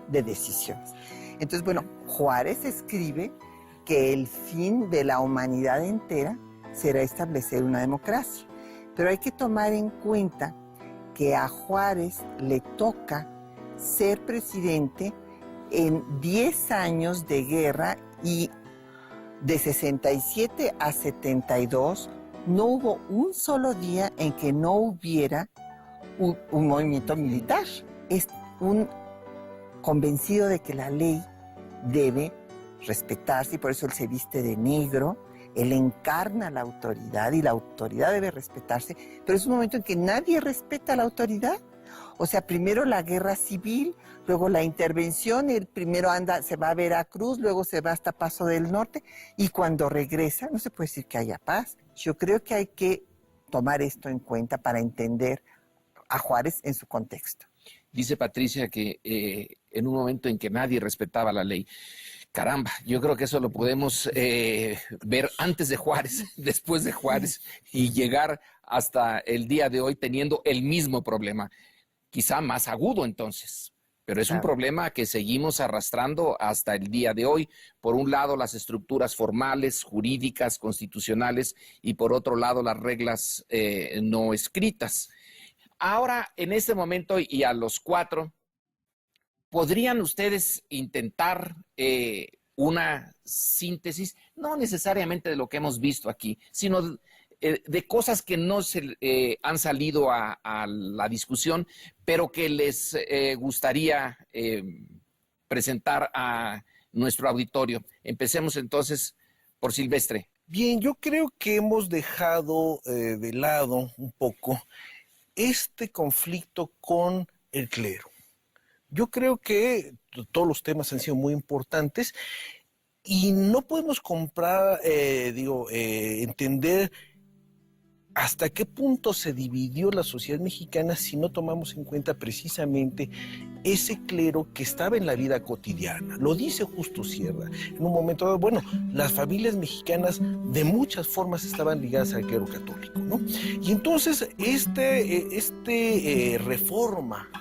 de decisiones. Entonces, bueno, Juárez escribe que el fin de la humanidad entera será establecer una democracia. Pero hay que tomar en cuenta que a Juárez le toca ser presidente en 10 años de guerra, y de 67 a 72 no hubo un solo día en que no hubiera un movimiento militar. Es un convencido de que la ley debe respetarse, y por eso él se viste de negro. Él encarna la autoridad y la autoridad debe respetarse, pero es un momento en que nadie respeta a la autoridad. O sea, primero la guerra civil, luego la intervención, el primero se va a Veracruz, luego se va hasta Paso del Norte, y cuando regresa no se puede decir que haya paz. Yo creo que hay que tomar esto en cuenta para entender a Juárez en su contexto. Dice Patricia que en un momento en que nadie respetaba la ley. Caramba, yo creo que eso lo podemos ver antes de Juárez, después de Juárez, y llegar hasta el día de hoy teniendo el mismo problema, quizá más agudo entonces, pero es un problema que seguimos arrastrando hasta el día de hoy. Por un lado, las estructuras formales, jurídicas, constitucionales, y por otro lado, las reglas no escritas. Ahora, en este momento, y a los cuatro, ¿podrían ustedes intentar una síntesis, no necesariamente de lo que hemos visto aquí, sino de cosas que no se han salido a la discusión, pero que les gustaría presentar a nuestro auditorio? Empecemos entonces por Silvestre. Bien, yo creo que hemos dejado de lado un poco este conflicto con el clero. Yo creo que todos los temas han sido muy importantes y no podemos entender hasta qué punto se dividió la sociedad mexicana si no tomamos en cuenta precisamente ese clero que estaba en la vida cotidiana. Lo dice Justo Sierra. En un momento dado, bueno, las familias mexicanas de muchas formas estaban ligadas al clero católico, ¿no? Y entonces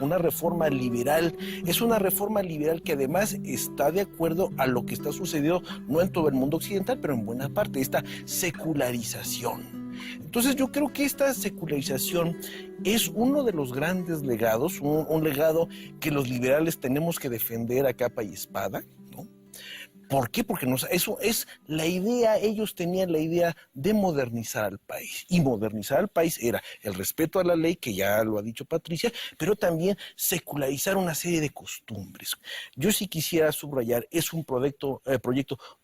una reforma liberal, es una reforma liberal que además está de acuerdo a lo que está sucediendo no en todo el mundo occidental, pero en buena parte, esta secularización. Entonces yo creo que esta secularización es uno de los grandes legados, un legado que los liberales tenemos que defender a capa y espada, ¿no? ¿Por qué? Porque eso es la idea, ellos tenían la idea de modernizar al país. Y modernizar al país era el respeto a la ley, que ya lo ha dicho Patricia, pero también secularizar una serie de costumbres. Yo sí quisiera subrayar, es un proyecto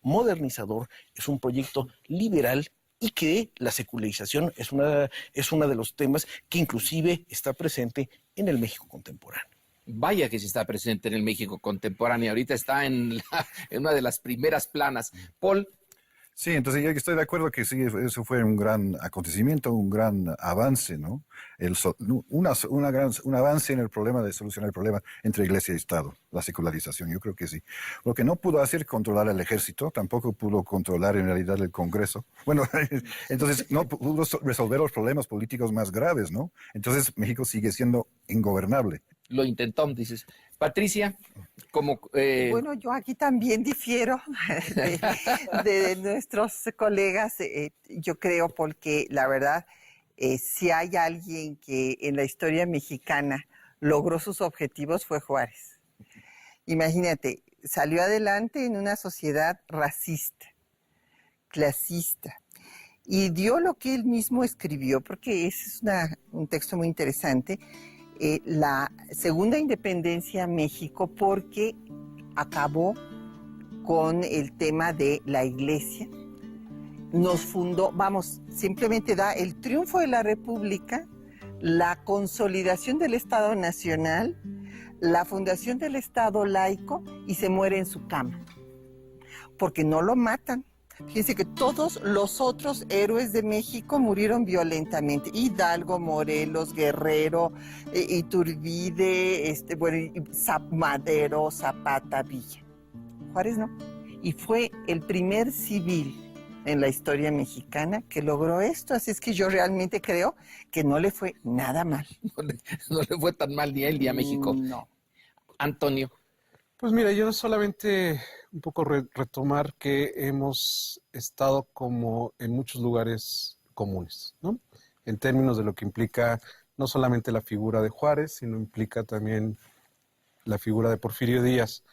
modernizador, es un proyecto liberal, y que la secularización es uno de los temas que inclusive está presente en el México contemporáneo. Vaya que sí está presente en el México contemporáneo. Ahorita está en una de las primeras planas. Paul. Sí, entonces yo estoy de acuerdo que sí, eso fue un gran acontecimiento, un gran avance, ¿no? Un avance en el problema de solucionar el problema entre Iglesia y Estado, la secularización, yo creo que sí. Lo que no pudo hacer controlar el ejército, tampoco pudo controlar en realidad el Congreso. Bueno, entonces no pudo resolver los problemas políticos más graves, ¿no? Entonces México sigue siendo ingobernable. Lo intentó, dices. Patricia, como... Bueno, yo aquí también difiero de nuestros colegas. Yo creo porque la verdad, si hay alguien que en la historia mexicana logró sus objetivos fue Juárez. Imagínate, salió adelante en una sociedad racista, clasista, y dio lo que él mismo escribió, porque ese es un texto muy interesante, la segunda independencia de México, porque acabó con el tema de la iglesia, nos fundó, simplemente da el triunfo de la República, la consolidación del Estado Nacional, la fundación del Estado laico, y se muere en su cama, porque no lo matan. Fíjense que todos los otros héroes de México murieron violentamente. Hidalgo, Morelos, Guerrero, Iturbide, Madero, Zapata, Villa. Juárez no. Y fue el primer civil en la historia mexicana que logró esto. Así es que yo realmente creo que no le fue nada mal. No le fue tan mal ni a él ni a México. No. Antonio. Pues mira, yo solamente un poco retomar que hemos estado como en muchos lugares comunes, ¿no? En términos de lo que implica no solamente la figura de Juárez, sino implica también la figura de Porfirio Díaz.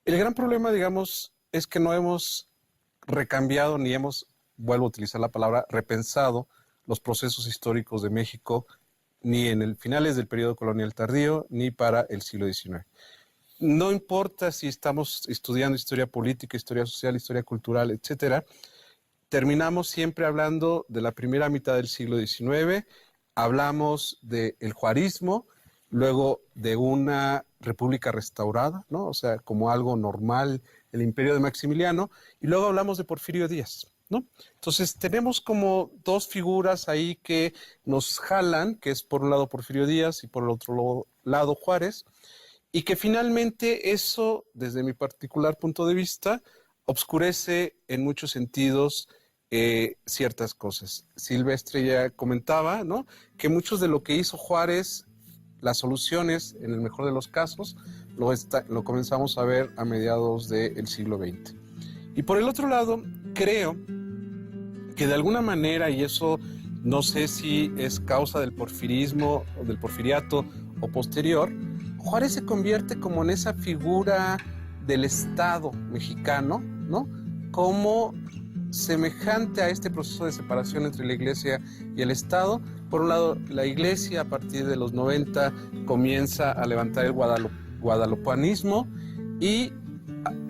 El gran problema, digamos, es que no hemos recambiado ni hemos, vuelvo a utilizar la palabra, repensado los procesos históricos de México ni en el finales del periodo colonial tardío ni para el siglo XIX. No importa si estamos estudiando historia política, historia social, historia cultural, etcétera, terminamos siempre hablando de la primera mitad del siglo XIX, hablamos del juarismo, luego de una república restaurada, ¿no? O sea, como algo normal, el imperio de Maximiliano, y luego hablamos de Porfirio Díaz, ¿no? Entonces tenemos como dos figuras ahí que nos jalan, que es por un lado Porfirio Díaz y por el otro lado Juárez, y que finalmente eso, desde mi particular punto de vista, obscurece en muchos sentidos ciertas cosas. Silvestre ya comentaba, ¿no?, que muchos de lo que hizo Juárez, las soluciones, en el mejor de los casos, lo comenzamos a ver a mediados del siglo XX. Y por el otro lado, creo que de alguna manera, y eso no sé si es causa del porfirismo o del porfiriato o posterior, Juárez se convierte como en esa figura del Estado mexicano, ¿no?, como semejante a este proceso de separación entre la Iglesia y el Estado. Por un lado, la Iglesia a partir de los 90 comienza a levantar el guadalupanismo y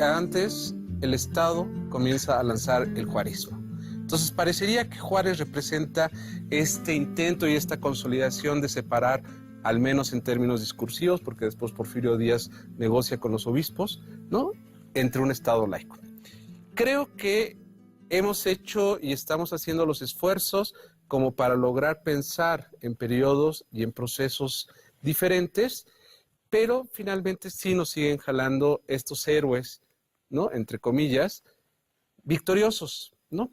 antes el Estado comienza a lanzar el juarismo. Entonces parecería que Juárez representa este intento y esta consolidación de separar, al menos en términos discursivos, porque después Porfirio Díaz negocia con los obispos, ¿no?, entre un Estado laico. Creo que hemos hecho y estamos haciendo los esfuerzos como para lograr pensar en periodos y en procesos diferentes, pero finalmente sí nos siguen jalando estos héroes, ¿no?, entre comillas, victoriosos, ¿no?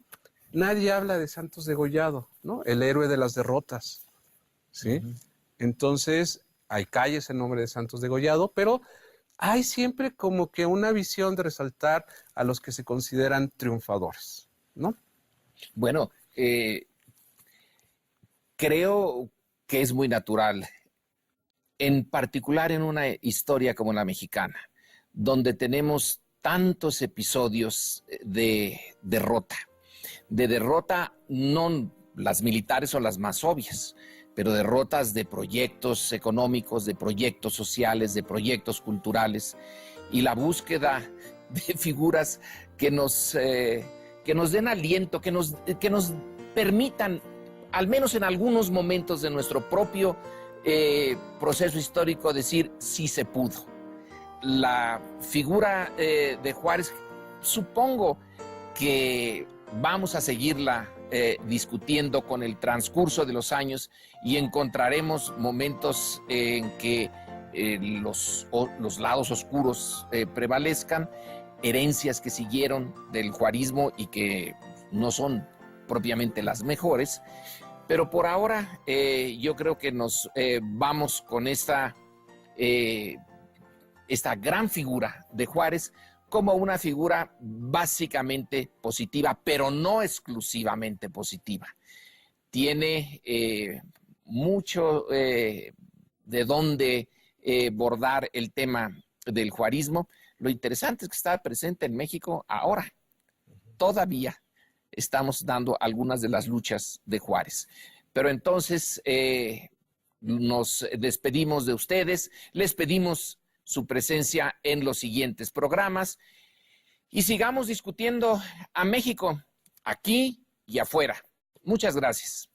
Nadie habla de Santos Degollado, ¿no?, el héroe de las derrotas, ¿sí? Uh-huh. Entonces, hay calles en nombre de Santos Degollado, pero hay siempre como que una visión de resaltar a los que se consideran triunfadores, ¿no? Bueno, creo que es muy natural, en particular en una historia como la mexicana, donde tenemos tantos episodios de derrota. De derrota, no las militares son las más obvias, pero derrotas de proyectos económicos, de proyectos sociales, de proyectos culturales, y la búsqueda de figuras que nos den aliento, que nos permitan, al menos en algunos momentos de nuestro propio proceso histórico, decir sí se pudo. La figura de Juárez, supongo que vamos a seguirla discutiendo con el transcurso de los años y encontraremos momentos en que los lados oscuros prevalezcan, herencias que siguieron del juarismo y que no son propiamente las mejores, pero por ahora yo creo que nos vamos con esta gran figura de Juárez como una figura básicamente positiva, pero no exclusivamente positiva. Tiene mucho de dónde bordar el tema del juarismo. Lo interesante es que está presente en México ahora. Todavía estamos dando algunas de las luchas de Juárez. Pero entonces nos despedimos de ustedes, les pedimos su presencia en los siguientes programas y sigamos discutiendo a México, aquí y afuera. Muchas gracias.